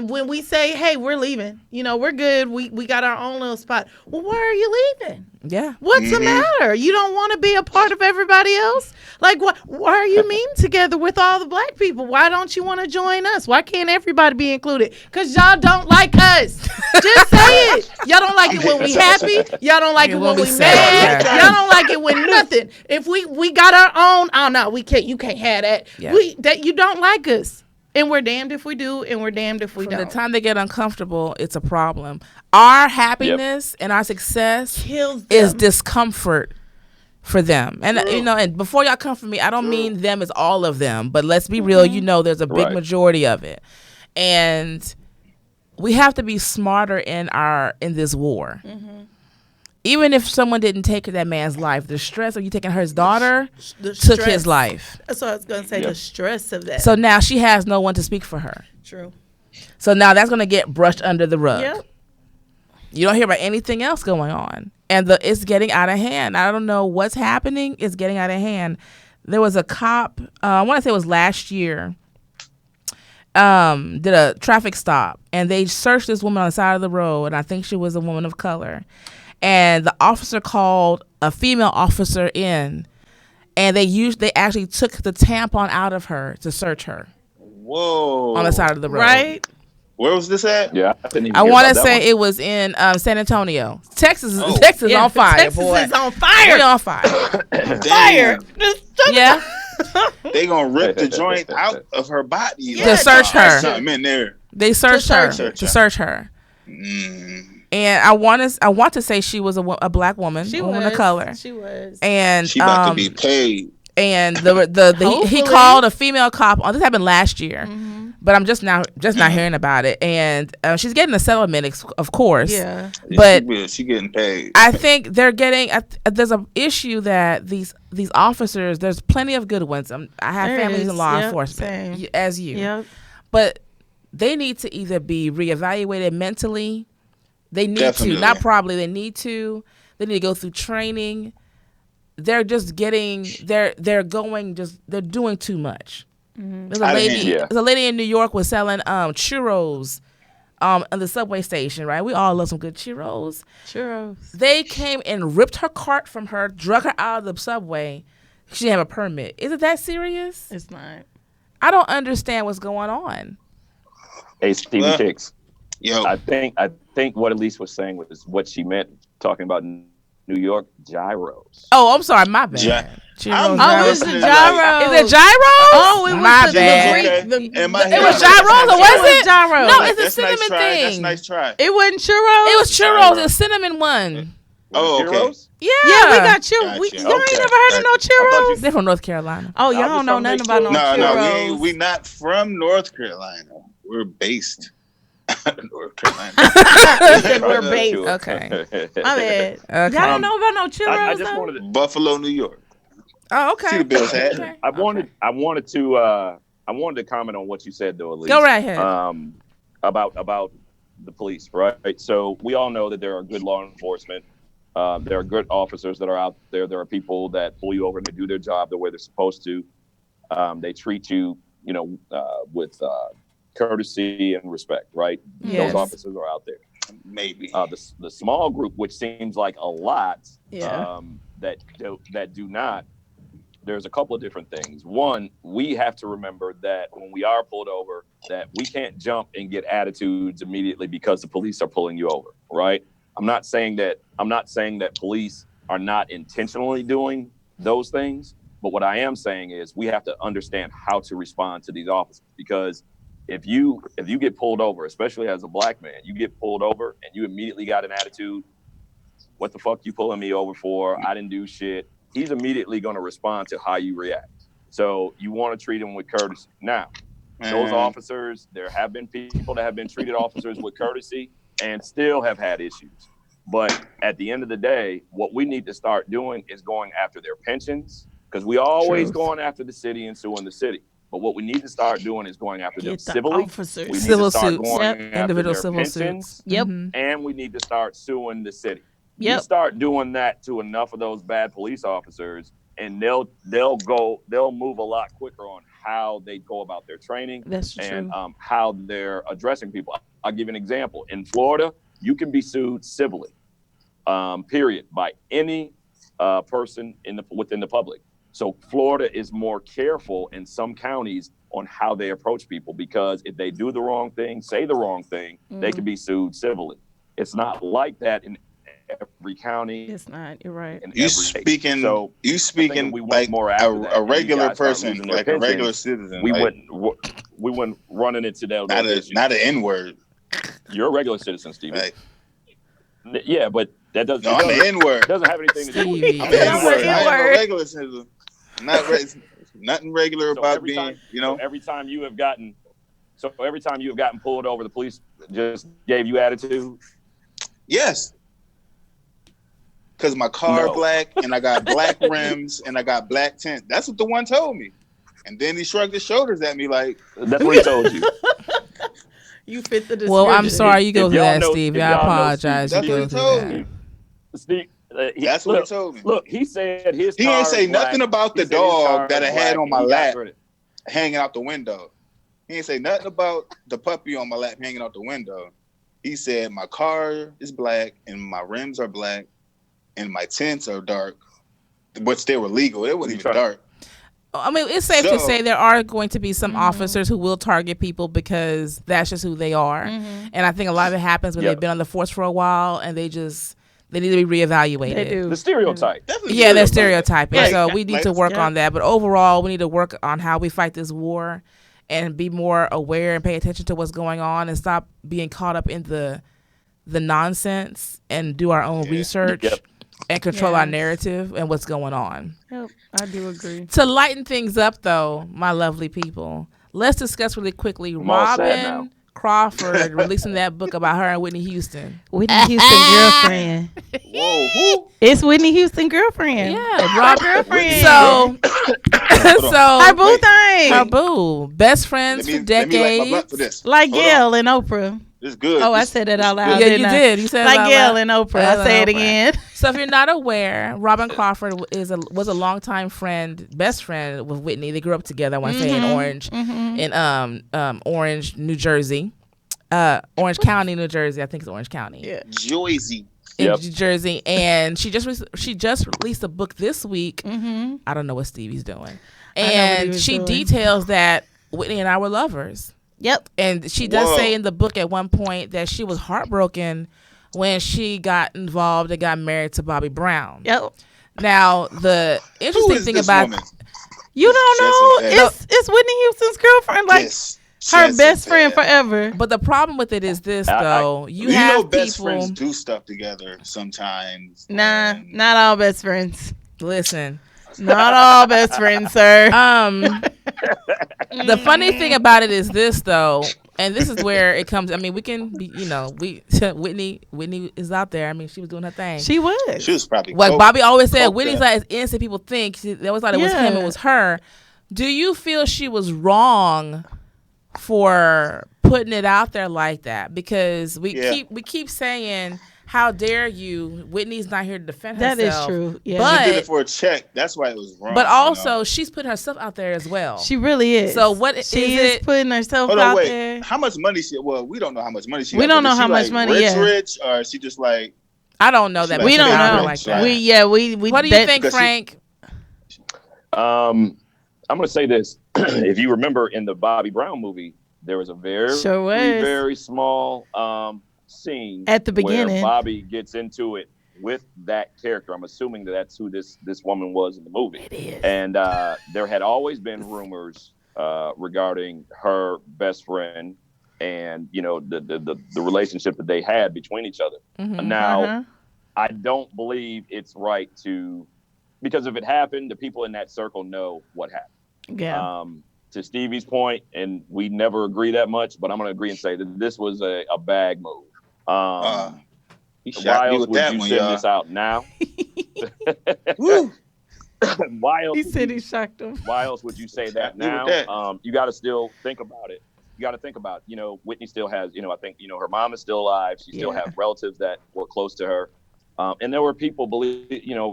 when we say, hey, we're leaving, we're good. We got our own little spot. Well, why are you leaving? Yeah. What's the matter? You don't want to be a part of everybody else? Like, why are you mean together with all the black people? Why don't you want to join us? Why can't everybody be included? Because y'all don't like us. Just say it. Y'all don't like it when we happy. Y'all don't like it when we mad. Y'all don't like it when nothing. If we got our own, oh no, we can't. You can't have that. Yeah. That you don't like us. And we're damned if we do, and we're damned if we don't. From the time they get uncomfortable, it's a problem. Our happiness and our success is discomfort for them. And and before y'all come for me, I don't mean them as all of them, but let's be real, there's a big majority of it. And we have to be smarter in this war. Even if someone didn't take that man's life, the stress of you taking his daughter took his life. That's what I was going to say, the stress of that. So now she has no one to speak for her. True. So now that's going to get brushed under the rug. Yep. You don't hear about anything else going on. And it's getting out of hand. I don't know what's happening. It's getting out of hand. There was a cop, I want to say it was last year, did a traffic stop. And they searched this woman on the side of the road. And I think she was a woman of color. And the officer called a female officer in, and they actually took the tampon out of her to search her. Whoa! On the side of the road, right? Where was this at? Yeah, I want to say it was in San Antonio, Texas. Texas on fire, Texas boy. Is on fire. We're on fire. Fire. Yeah. They gonna rip the joint out of her body. To search her. Something in there. They searched her to search her. And I want to say she was a black woman, a woman of color. She was. And she about to be paid. And he called a female cop. This happened last year, but I'm just now hearing about it. And she's getting a settlement, of course. Yeah, but she getting paid. I think they're getting. There's an issue that these officers. There's plenty of good ones. I have families in law enforcement, as you. But they need to either be reevaluated mentally. They need to, not probably. They need to go through training. They're just getting. They're doing too much. There's a lady in New York was selling churros on the subway station. Right, we all love some good churros. They came and ripped her cart from her, drug her out of the subway. She didn't have a permit. Is it that serious? It's not. I don't understand what's going on. Hey, Stevie Kicks. Yo, I think what Elise was saying was what she meant talking about New York gyros. Oh, I'm sorry, my bad. It was the gyros. Is it gyros? Oh, it was my bad. It was gyros, or was it? Gyros. No, it's a cinnamon thing. That's a nice try. It wasn't churros. It was churros, a cinnamon one. Oh, okay. Churros? Yeah, we got churros. Y'all ain't never heard of no churros? They're from North Carolina. Oh, y'all don't know nothing about no churros. No, we not from North Carolina. We're based. North Carolina. We're based. Okay. My bad. Y'all don't know about no churros. I just wanted to, Buffalo, New York. Oh, okay. See the Bills hat. Okay. I wanted to comment on what you said though, Elise. Go right ahead. About the police, right? So we all know that there are good law enforcement. There are good officers that are out there. There are people that pull you over and they do their job the way they're supposed to. They treat you, with courtesy and respect, right? Yes. Those officers are out there. Maybe the small group, which seems like a lot, Yeah. that do not. There's a couple of different things. One, we have to remember that when we are pulled over, that we can't jump and get attitudes immediately because the police are pulling you over, right? I'm not saying that police are not intentionally doing those things, but what I am saying is we have to understand how to respond to these officers, because if you get pulled over, especially as a black man, you get pulled over and you immediately got an attitude. What the fuck you pulling me over for? I didn't do shit. He's immediately going to respond to how you react. So you want to treat him with courtesy. Now, those officers, there have been people that have been treated officers with courtesy and still have had issues. But at the end of the day, what we need to start doing is going after their pensions, because we always going after the city and suing the city. But what we need to start doing is going after them Get the civilly. officers. We need Civil to start suits. going Yep. after Individual their civil pensions, suits. Yep. and we need to start suing the city. You Yep. start doing that to enough of those bad police officers, and they'll move a lot quicker on how they go about their training That's and true. how they're addressing people. I'll give you an example. In Florida, you can be sued civilly, period, by any person within the public. So Florida is more careful in some counties on how they approach people, because if they do the wrong thing, say the wrong thing, they can be sued civilly. It's not like that in every county. It's not. You're right. In You every state. speaking, So you speaking we went like more after that, a and these regular guys start person, losing their like a regular pensions. citizen. We like, went running into that. not an N-word. You're a regular citizen, Stevie. Like, Yeah, but that doesn't. no, I'm an N-word. Doesn't have anything to do with Stevie. I'm an I'm N-word. an I ain't N-word. no regular citizen. Nothing regular So about every being, time, you know. So every time you have gotten pulled over, the police just gave you attitude. Yes. Because my car No. black and I got black rims and I got black tint. That's what the one told me. And then he shrugged his shoulders at me like, That's what he told you. You fit the description. Well, I'm sorry you go If through y'all that, know- Steve. if I y'all know apologize. Steve, You go that's through what he told that. me. Steve, That's what he told me. Look, he said his. He car ain't say is black. nothing about He the said his car dog that I is had black, on my and he got lap rid of it. hanging out the window. He ain't say nothing about the puppy on my lap hanging out the window. He said my car is black and my rims are black and my tints are dark, which they were legal. It wasn't even dark. I mean, it's safe to So- say there are going to be some officers who will target people because that's just who they are. And I think a lot of it happens when Yep. they've been on the force for a while and they need to be reevaluated. They do. The stereotype. Definitely Yeah, they're stereotyping. Like- So we need to work yeah. on that. But overall, we need to work on how we fight this war and be more aware and pay attention to what's going on and stop being caught up in the nonsense and do our own research Yep. and control our Yes. narrative and what's going on. Yep, I do agree. To lighten things up, though, my lovely people, let's discuss really quickly I'm all sad now. Robyn Crawford releasing that book about her and Whitney Houston. Whitney Houston girlfriend. Whoa, who? It's Whitney Houston girlfriend. Yeah, Rob girlfriend. So, Her boo Wait. thing. her boo, best friends for Let me light my blunt decades. for this. Like Hold Gail on. and Oprah. It's good. Oh, I This- said it this out is loud. good. Yeah, didn't you I? did. You said it Like out Gail loud. and Oprah. Gail I say and it Oprah. again. So if you're not aware, Robyn Crawford was a longtime friend, best friend with Whitney. They grew up together. I want to say in Orange, New Jersey, Orange County, New Jersey. I think it's Orange County. Yeah. Joyzy. In Yep. New Jersey, and she just released a book this week. I don't know what Stevie's doing, know what he and was she doing. details that Whitney and I were lovers. Yep. And she does Whoa. say in the book at one point that she was heartbroken when she got involved and got married to Bobby Brown. Yep. Now, the Who interesting is thing this about woman? You don't know? Jessica. It's Whitney Houston's girlfriend. Like Yes. her Jessica. best friend forever. but the problem with it is this I- though. You have know, best people friends do stuff together sometimes. Nah, And not all best friends. listen. Not all best friends, sir. The funny thing about it is this though, and this is where it comes. I mean, we can be, Whitney is out there. I mean, she was doing her thing. She was. she was probably Like coked- Bobby always said, coked Whitney's up. not as innocent people think. They always thought it was him, Yeah. it was her. Do you feel she was wrong for putting it out there like that? Because we Yeah. keep saying, how dare you? Whitney's not here to defend That is herself. true. Yeah. But She did it for a check. That's why it was wrong. but you also know? she's putting herself out there as well. She really is. So what she is is it- putting herself Hold on, out wait. there. How much money she? Well, we don't know how much money she. We got, don't but know is how she, much like, money, Rich, yeah. rich, or is she just like? I don't know that. Like, much We don't about her know. like that. We What do you think, Because she- Frank? I'm going to say this. If you remember in the Bobby Brown movie, there was a very, Sure was. very small scene At the beginning. where Bobby gets into it with that character. I'm assuming that's who this woman was in the movie. It is. And there had always been rumors regarding her best friend and the relationship that they had between each other. Mhm. Now, Uh-huh. I don't believe it's right because if it happened, the people in that circle know what happened. Yeah. To Stevie's point, and we never agree that much, but I'm going to agree and say that this was a bag move. He Why shot me else with would that you one, send y'all. this out now? Woo. Why else? He said he shocked him. Why else would you say that Shot me with now? that. You got to still think about it. You got to think about, Whitney still has, I think, her mom is still alive. She still has relatives that were close to her. And there were people,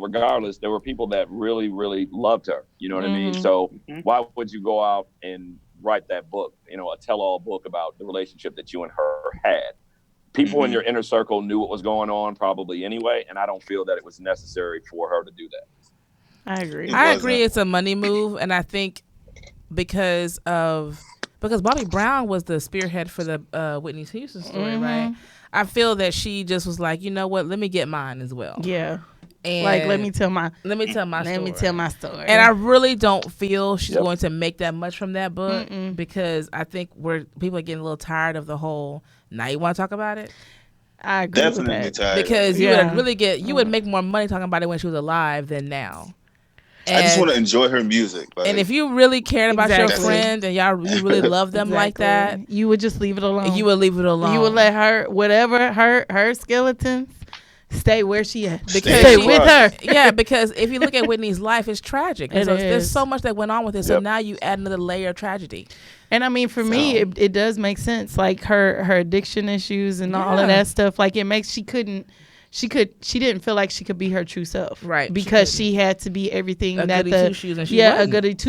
regardless, there were people that really, really loved her. You know what I mean? So why would you go out and write that book, a tell-all book about the relationship that you and her had? People in your inner circle knew what was going on probably anyway, and I don't feel that it was necessary for her to do that. I agree. I agree. It's a money move, and I think because Bobby Brown was the spearhead for the Whitney Houston story, right? I feel that she just was like, you know what? Let me get mine as well. Yeah. And Like, let me tell my story. And I really don't feel she's going to make that much from that book because I think people are getting a little tired of the whole. Now you want to talk about it? I agree Definitely with that. tired. Because you would make more money talking about it when she was alive than now. I just want to enjoy her music. Like, and if you really cared about your friend and you really love them like that, you would just leave it alone. You would leave it alone. You would let her, whatever her skeletons, stay where she at. Stay with her. Yeah, because if you look at Whitney's life, it's tragic. And there's so much that went on with it. So now you add another layer of tragedy. And I mean, for me, it does make sense. Like her addiction issues and all of that stuff. Like it makes she didn't feel like she could be her true self, right? Because she had to be everything a goody two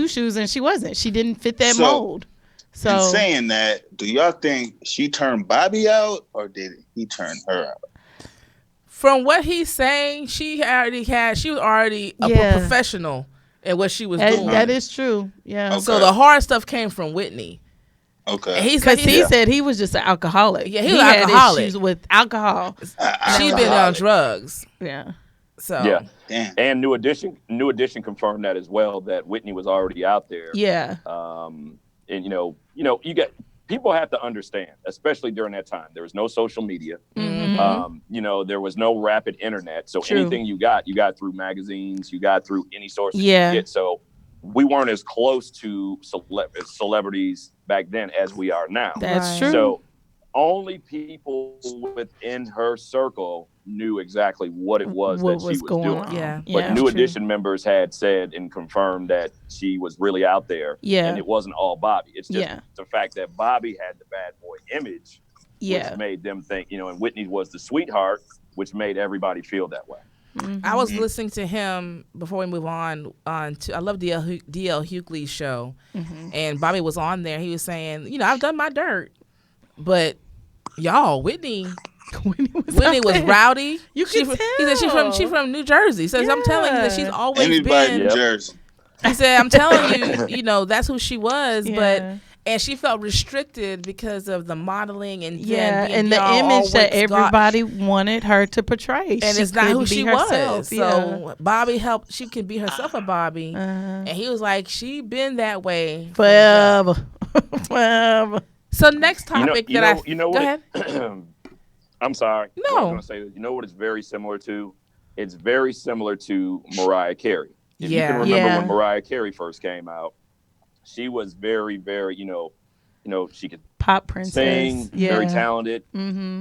shoes, and she wasn't. She didn't fit that mold. So, in saying that, do y'all think she turned Bobby out, or did he turn her out? From what he's saying, she was already a professional in what she was doing. That is true. Yeah. Okay. So the hard stuff came from Whitney. Okay. Because he said he was just an alcoholic. Yeah, he was an alcoholic. Issues with alcohol. She's been on drugs. Yeah. So damn. And New Edition confirmed that as well, that Whitney was already out there. Yeah. And you got people have to understand, especially during that time, there was no social media. There was no rapid internet. So anything you got through magazines, you got through any source you get. So we weren't as close to celebrities back then as we are now. That's true. So only people within her circle knew exactly what it was that she was doing. On. Yeah. But New Edition members had said and confirmed that she was really out there. Yeah. And it wasn't all Bobby. It's just the fact that Bobby had the bad boy image, which made them think, and Whitney was the sweetheart, which made everybody feel that way. I was listening to him before we move on to I love DL Hughley's show, and Bobby was on there. He was saying, I've done my dirt, but y'all, Whitney was rowdy. You can tell. He said she's from New Jersey. So I'm telling you that she's always been New Jersey. He said, I'm telling you, that's who she was, and she felt restricted because of the modeling and and the image that everybody wanted her to portray. And it's not who she was. So Bobby helped. She could be herself a Bobby. And he was like, she been that way forever. So next topic go ahead. I'm sorry. No. I was going to say, you know what it's very similar to? It's very similar to Mariah Carey. If you can remember when Mariah Carey first came out, she was very, very, she could pop princess, sing, very talented,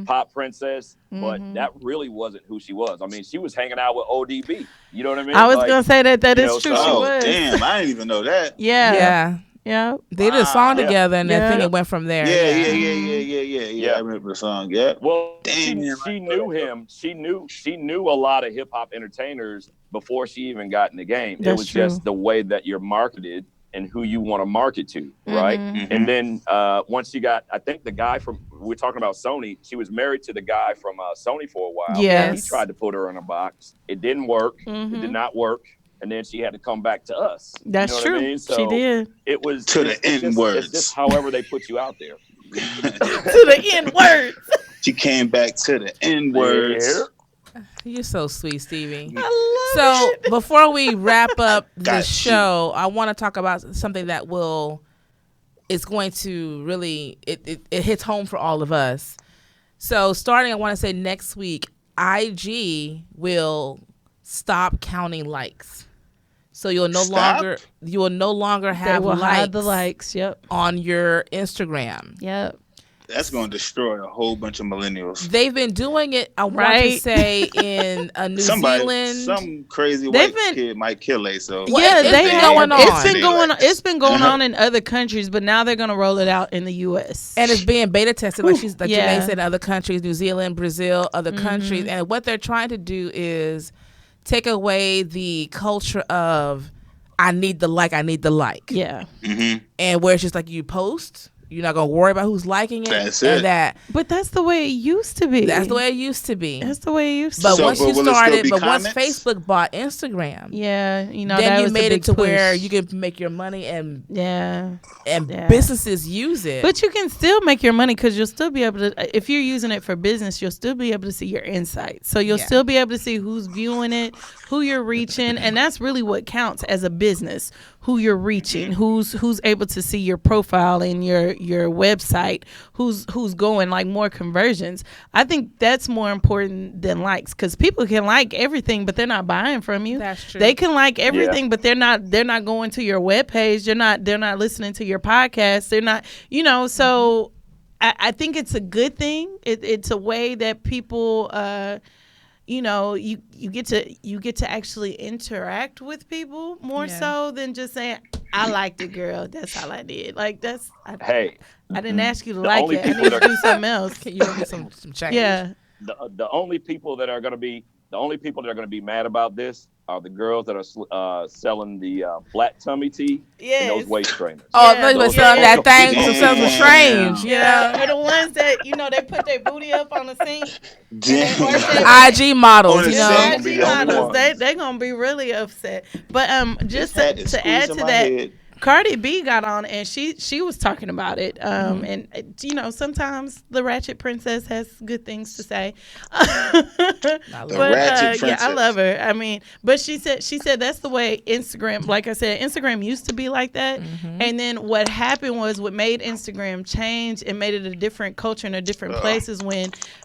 pop princess, but that really wasn't who she was. I mean, she was hanging out with ODB. You know what I mean? I was gonna say that is true. So, she was. Damn, I didn't even know that. Yeah. They did a song together, and I think it went from there. Yeah. I remember the song. Yeah. Well, she knew him. She knew a lot of hip hop entertainers before she even got in the game. It was just the way that you're marketed and who you want to market to, right? And then once she got, I think the guy we're talking about Sony, she was married to the guy from Sony for a while. Yes. He tried to put her in a box. It didn't work. It did not work. And then she had to come back to us. That's true. What I mean? So she did. It was to the N words. It's just however they put you out there. To the N words. She came back to the N words. You're so sweet, Stevie. I love it. Before we wrap up the show, I want to talk about something that it's going to really, it hits home for all of us. So starting, I want to say next week, IG will stop counting likes. So you will no longer have hide the likes likes. Yep. On your Instagram. Yep. That's going to destroy a whole bunch of millennials. They've been doing it, I want to Right. say, in New Zealand. Some crazy They've white been- kid might kill it. So Yeah, it's they been have. going on. It's been going on in other countries, but now they're gonna roll it out in the U.S. And it's being beta tested, like Yeah. Janae said, in other countries, New Zealand, Brazil, other countries. And what they're trying to do is take away the culture of I need the like. Yeah, And where it's just like you post, you're not gonna worry about who's liking it. That's and it. but that's the way it used to be. That's the way it used to be. That's the way it used to But be. once you will it still started, be once comments? Facebook bought Instagram, Yeah, you know, then that you was the made it big to push. where you can make your money and Yeah. businesses use it. But you can still make your money because you'll still be able to, if you're using it for business, you'll still be able to see your insights. So you'll still be able to see who's viewing it, who you're reaching. And that's really what counts as a business, who you're reaching, who's able to see your profile and your website, who's going, like more conversions. I think that's more important than likes, because people can like everything, but they're not buying from you. That's true. They can like everything, but they're not going to your webpage. They're not listening to your podcast. They're not, so I think it's a good thing. It's a way that people, you get to actually interact with people more so than just saying, I liked it, girl. That's all I did. Like Hey, I didn't ask you to The like only it. I people need that to are- do something else. Can you give me some change? Yeah. the only people that are going to be mad about this are the girls that are selling the flat tummy tea and those waist trainers. Oh, Yeah, they were those selling are- that thing. Yeah. Some stuff was strange. Yeah, or the ones that they put their booty up on the sink. IG models, On the Yeah, sink. IG the only models, ones. they gonna be really upset. But just This hat is to add to squeezing my that, head. Cardi B got on and she was talking about it. And sometimes the ratchet princess has good things to say. The ratchet Yeah, I princess. love her. I mean, but she said that's the way Instagram. Like I said, Instagram used to be like that, and then what happened was what made Instagram change and made it a different culture and a different place is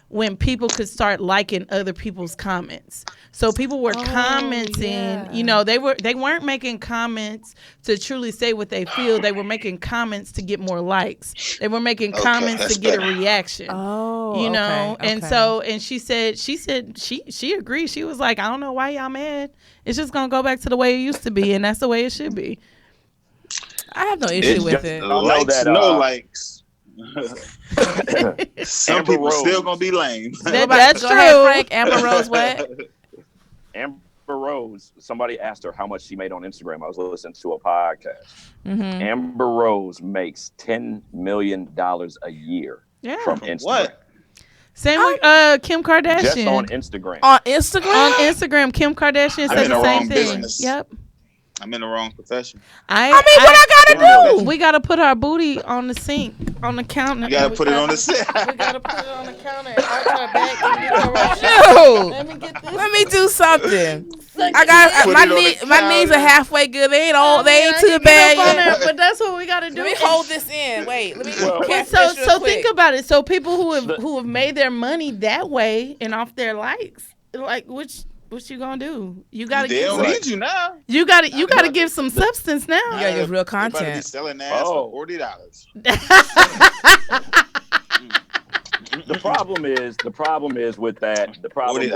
when people could start liking other people's comments. So people were commenting, yeah. they weren't making comments to truly say what they feel. They were making comments to get more likes. They were making comments that's to get a better. reaction. Oh, And so she said she agreed. She was like, I don't know why y'all mad. It's just gonna go back to the way it used to be, and that's the way it should be. I have no issue with it. Likes, that, no likes. Some Amber people Rose. still gonna be lame. That's Go true. ahead, Frank. Amber Rose, what? Amber Rose, somebody asked her how much she made on Instagram. I was listening to a podcast. Amber Rose makes $10 million a year from Instagram. What? Same with Kim Kardashian. Just on Instagram. On Instagram? On Instagram, Kim Kardashian I'm said in the the same wrong thing. business. Yep. I'm in the wrong profession. I mean, what I gotta do? We gotta put our booty on the sink, on the counter. You gotta put it on the set. We gotta put it on the counter and arch our back and get our right. Shoot. Let me get this. Let me do something. I Put got it my on the knees are counter. halfway good. They ain't all. They ain't I too can get up on bad there, yet. but that's what we gotta do. Let me hold this in. Wait. Let me. Well, catch So this real quick. think about it. So people who have made their money that way and off their likes, like what you gonna do? You gotta They give don't need you now. you gotta give some substance now. You gotta give real You better be content. selling ass Oh. for $40. The problem is with that. The problem is,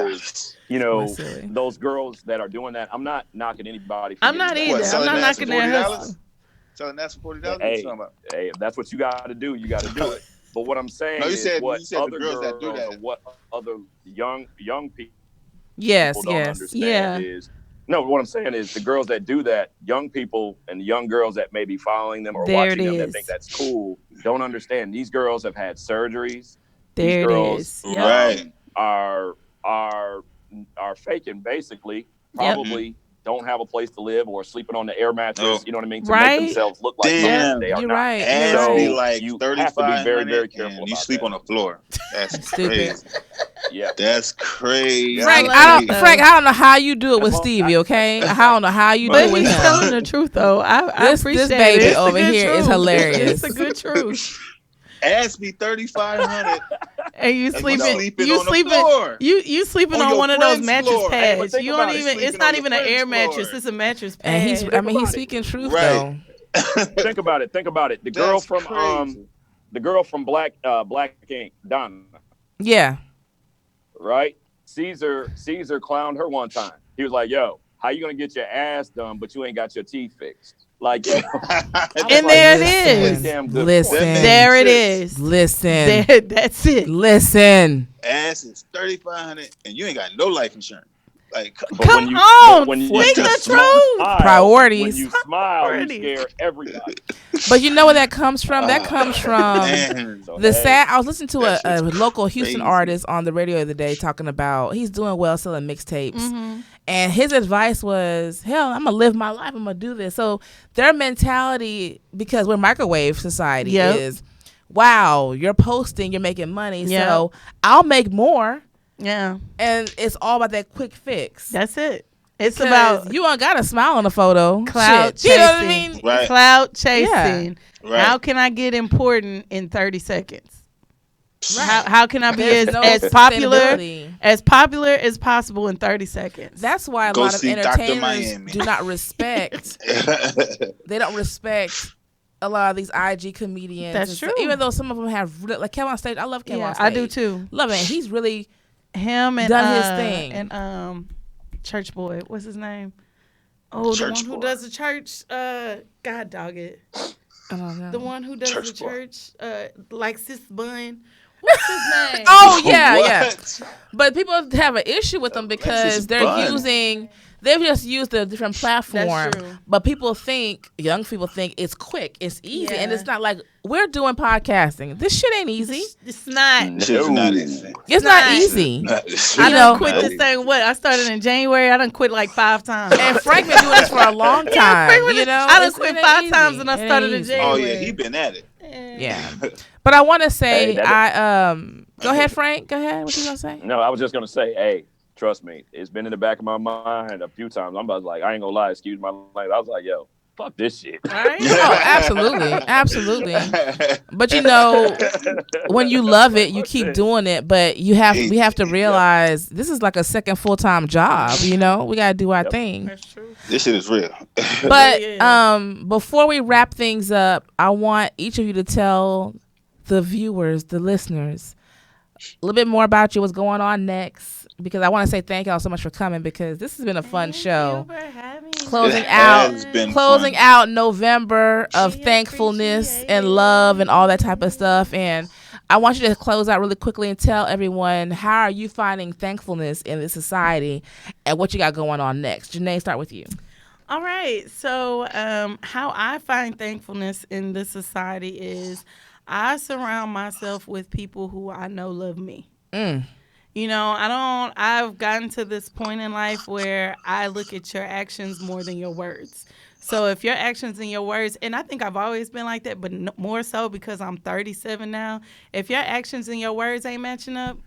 $40. Silly. those girls that are doing that. I'm not knocking anybody. For I'm not doing either. that. What, I'm selling not ass for knocking their hustle. $40? Selling ass for $40? What you Hey, talking about? hey, if that's what you got to do, you got to do it. But what I'm saying No, you is said- what you said the other girls that do girls that. or what other young people Yes. don't Yes. understand is no. What I'm saying is the girls that do that, young people and the young girls that may be following them or There watching it them that is. think that's cool don't understand. These girls have had surgeries. There These it girls, is. Right. Yep. are faking basically. Probably don't have a place to live or sleeping on the air mattress. Oh. You know what I mean? To Right. make themselves look like Damn. something they are You're not. right. Ass So be like you have to be 3500 very, very careful and you about sleep that. on the floor. That's Stupid. crazy. Yeah. That's crazy. Frank, love I it, don't. though. Frank, I don't know how you do it with Well, Stevie. Okay, I don't know how you do But it with he's him. telling the truth though. I This appreciate baby it. It's the over good here is truth. hilarious. It's a good truth. Ass be 3,500. And you and sleeping, you you sleeping, floor. you sleeping On on your one of those friend's mattress floor. Hey, but pads. think You about don't it. even. It's Sleeping not on even your an air friend's mattress. floor. It's a mattress pad. And he's about speaking it. truth Right. though. Think about it. The girl That's from crazy. the girl from Black Ink, Donna. Yeah. Right? Caesar clowned her one time. He was like, "Yo, how you gonna get your ass done, but you ain't got your teeth fixed?" Like, yo, and there it is. Listen, there it is. Listen, that's it. Listen, ass is $3,500, and you ain't got no life insurance. Like, come on, speak the truth. Priorities. When you smile, you scare everybody. But you know where that comes from? That comes from the sad. I was listening to a local Houston artist on the radio the other day talking about he's doing well selling mixtapes. Mm-hmm. And his advice was, hell, I'm going to live my life. I'm going to do this. So their mentality, because we're microwave society, is, wow, you're posting, you're making money. Yep. So I'll make more. Yeah. And it's all about that quick fix. That's it. It's about you ain't got to smile in a photo. Cloud chasing. You know what I mean? Right. Cloud chasing. Yeah. Right. How can I get important in 30 seconds? Right. How can I be as popular as possible in 30 seconds? That's why a lot of entertainers do not respect. They don't respect a lot of these IG comedians. That's true. Even though some of them have like Kevin on stage. I love Kevin on stage. I do too. Love it. He's really him and done his thing. And Church Boy, what's his name? Oh, the one who does the church. God dog it. I don't know. The one who does the church, like Sis Bun. What's his name? Oh yeah. But people have an issue with them because they've just used a different platform. That's true. But young people think it's quick, it's easy, and it's not like we're doing podcasting. This shit ain't easy. It's not. It's not easy. It's not easy. I done quit this thing. I started in January. I done quit like 5 times. And Frank been doing this for a long time. I done quit 5 times and I started in January. Oh yeah, he been at it. Yeah. But I want to say, go ahead, Frank. Go ahead. What you gonna say? No, I was just gonna say, hey, trust me, it's been in the back of my mind a few times. I'm about like, I ain't gonna lie, excuse my language. I was like, yo, fuck this shit. Right? Oh, absolutely. But when you love it, you keep doing it. But we have to realize this is like a second full-time job. We gotta do our thing. That's true. This shit is real. But before we wrap things up, I want each of you to tell the viewers, the listeners, a little bit more about you, what's going on next. Because I want to say thank y'all so much for coming because this has been a fun show. Thank you for having me. Closing out November of thankfulness and love and all that type of stuff. And I want you to close out really quickly and tell everyone, how are you finding thankfulness in this society and what you got going on next? Janae, start with you. All right. So how I find thankfulness in this society is I surround myself with people who I know love me. I've gotten to this point in life where I look at your actions more than your words. So if your actions and your words, and I think I've always been like that, but more so because I'm 37 now, if your actions and your words ain't matching up,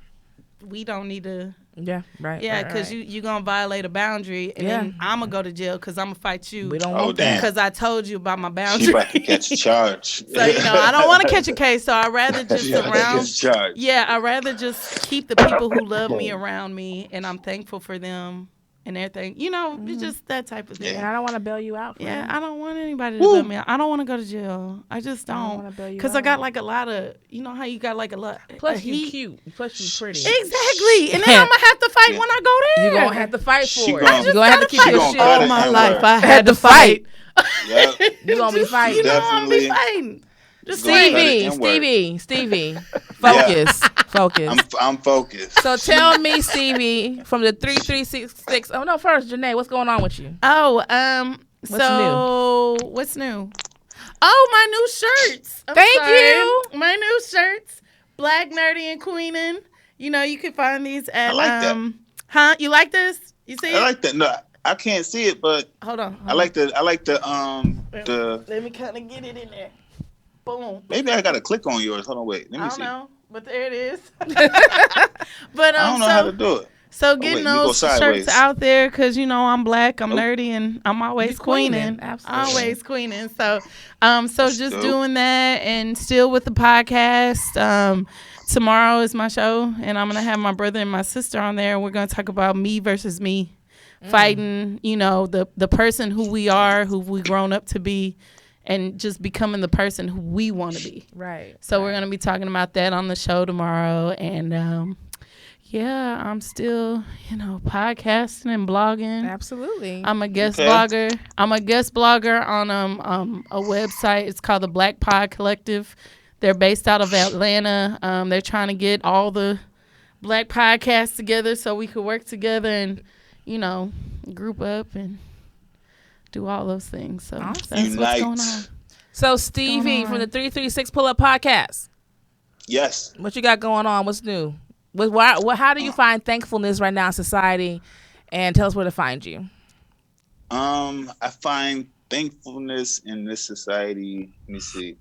we don't need to. Yeah, right. Yeah, because you're going to violate a boundary, and then I'm going to go to jail because I'm going to fight you. We don't want that. Because I told you about my boundary. She about to catch a charge. So, I don't want to catch a case, so I'd rather just I'd rather just keep the people who love me around me, and I'm thankful for them and everything. It's just that type of thing. Yeah, I don't want to bail you out. I don't want anybody to bail me out. I don't want to go to jail. I just don't. Because I got like a lot of, how you got like a lot. Plus you cute. Plus you pretty. Exactly. And then I'm going to have to fight when I go there. You're going to have to fight for it. You're going to have to keep your shit. All my life I had to fight. Yep. You're going to be fighting. I'm going to be fighting. Stevie, focus. I'm focused. So tell me, Stevie, from the 3366. Oh no, first, Janae, what's going on with you? What's new? Oh, my new shirts. Thank you. My new shirts, Black, Nerdy, and Queenin'. You can find these at. I like that. Huh? You like this? You see it? I like that. No, I can't see it, but hold on. I like the Let me kind of get it in there. Boom. Maybe I gotta click on yours. Hold on, wait. Let me see. I don't know, but there it is. But I don't know how to do it. So getting those shirts out there, because I'm Black, I'm nerdy, and I'm always queening. Absolutely. Always queening. So just doing that, and still with the podcast. Tomorrow is my show, and I'm gonna have my brother and my sister on there, and we're gonna talk about me versus me, fighting. The person who we are, who we grown up to be. and just becoming the person who we want to be. Right. So we're going to be talking about that on the show tomorrow. And yeah, I'm still, podcasting and blogging. Absolutely. I'm a guest blogger. I'm a guest blogger on a website. It's called the Black Pod Collective. They're based out of Atlanta. They're trying to get all the Black podcasts together so we could work together and, group up and do all those things. So that's what's going on. So Stevie from the 336 Pull Up Podcast. Yes. What you got going on? What's new? How do you find thankfulness right now in society? And tell us where to find you. I find thankfulness in this society. Let me see.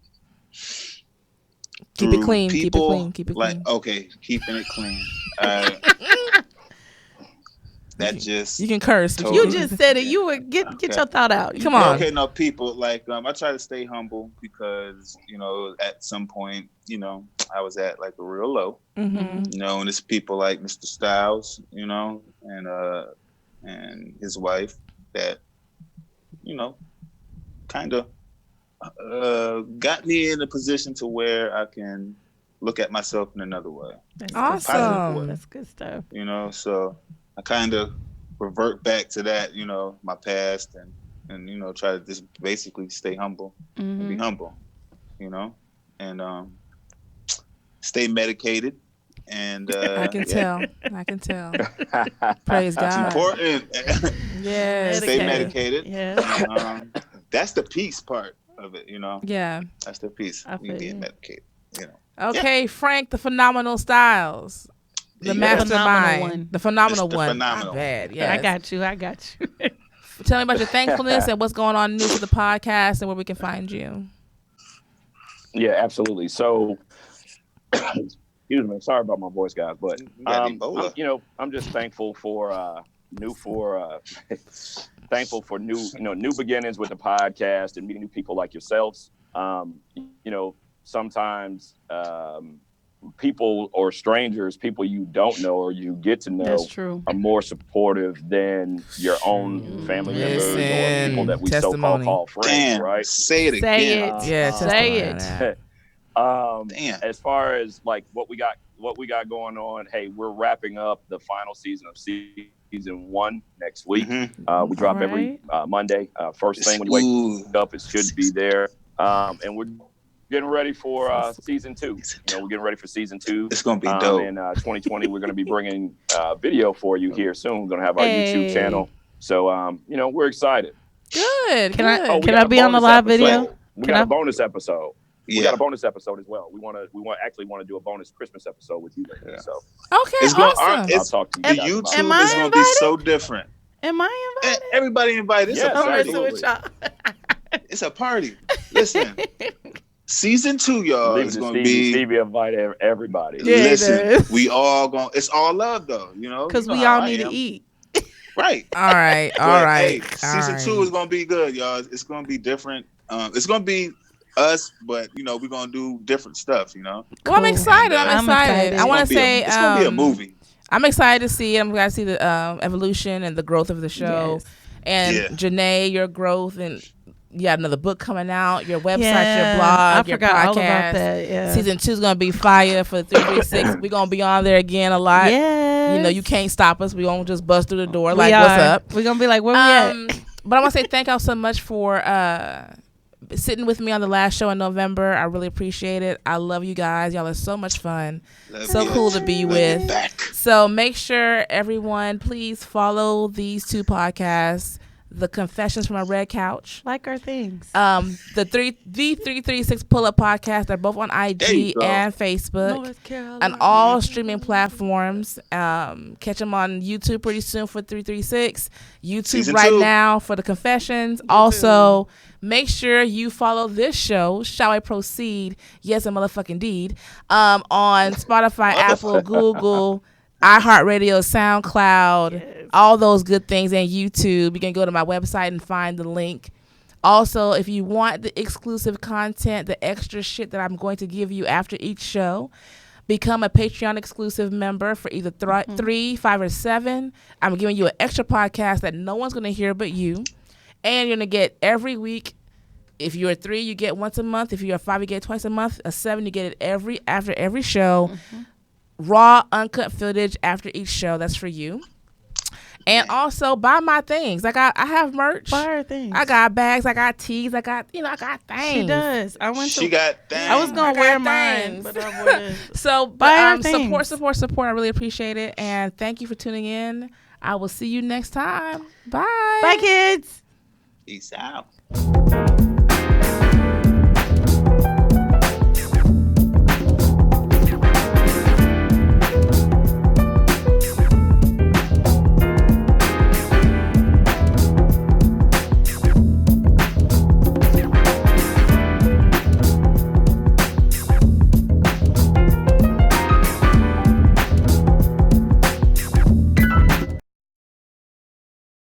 Keep it clean. People, keep it clean. Okay, keeping it clean. That just you can curse. Totally. You just said it. You would get your thought out. Come on. Okay, no, people I try to stay humble because at some point I was at a real low. Mm-hmm. And it's people like Mr. Styles, and his wife that kind of got me in a position to where I can look at myself in another way. That's awesome. That's good stuff. So I kind of revert back to that, my past and try to just basically stay humble and be humble, and stay medicated. And I can tell. Praise God. It's important. Yes. Stay medicated. Yeah. That's the peace part of it, Yeah. That's the piece. You get medicated, Okay, Frank, the phenomenal Styles. The mastermind. The phenomenal one. Phenomenal. Not bad. Yeah. I got you. Tell me about your thankfulness and what's going on new for the podcast and where we can find you. Yeah, absolutely. So, excuse me. Sorry about my voice, guys, but I'm just thankful for thankful for new beginnings with the podcast and meeting new people like yourselves. Sometimes people or strangers, people you don't know or you get to know, that's true, are more supportive than your own family members or people that we so-called call friends. Damn, right? Say it again. Say it. Damn. As far as what we got going on, hey, we're wrapping up the final season of season 1 next week. Mm-hmm. We drop every Monday. First thing when you wake up, it should be there. And we're getting ready for season 2. We're getting ready for season 2. It's gonna be dope. In 2020, we're gonna be bringing video for you here soon. We're gonna have our YouTube channel. So we're excited. Good. Can I be on the live video? We got a bonus episode. Yeah. We got a bonus episode as well. We want to do a bonus Christmas episode with you. Yeah. So okay, it's awesome. I'll talk to you. The YouTube is going to be so different. Am I invited? Everybody invited. It's a party. It's a party. Listen, season 2, y'all, is going to be. Stevie invited everybody. Yeah, listen, we all going. It's all love though, because we all need to eat. Right. All right. Hey, season 2 is going to be good, y'all. It's going to be different. It's going to be us, but we're gonna do different stuff. Well, I'm excited. I'm excited. I want to say it's gonna be a movie. I'm excited to see it. I'm glad to see the evolution and the growth of the show. Yes. And Janae, your growth, and you have another book coming out. Your website, your blog, your podcast. All about that. Yeah. Season 2 is gonna be fire for the 336. We're gonna be on there again a lot. Yes. You can't stop us. We won't just bust through the door what's up. We're gonna be like, where we at? But I want to say thank y'all so much for sitting with me on the last show in November. I really appreciate it. I love you guys. Y'all are so much fun. So cool to be with. So make sure everyone please follow these 2 podcasts. The Confessions from a Red Couch. Like our things. The 336 Pull Up Podcast. They're both on IG and Facebook. And all streaming platforms. Catch them on YouTube pretty soon for 336. YouTube season right 2. Now for The Confessions. Also, make sure you follow this show, Shall I Proceed? Yes, a motherfucking deed. On Spotify, Apple, Google, iHeartRadio, SoundCloud, all those good things, and YouTube. You can go to my website and find the link. Also, if you want the exclusive content, the extra shit that I'm going to give you after each show, become a Patreon exclusive member for either 3, 5, or 7. I'm giving you an extra podcast that no one's going to hear but you. And you're going to get every week If you're a 3, you get once a month. If you're a 5, you get twice a month. A 7, you get it after every show. Raw, uncut footage after each show. That's for you. And also buy my things. I have merch. Buy her things. I got bags. I got tees. I got things. She does. She got things. I was gonna wear mine, things. but I wore this. So Buy her things. support. I really appreciate it, and thank you for tuning in. I will see you next time. Bye. Bye, kids. Peace out.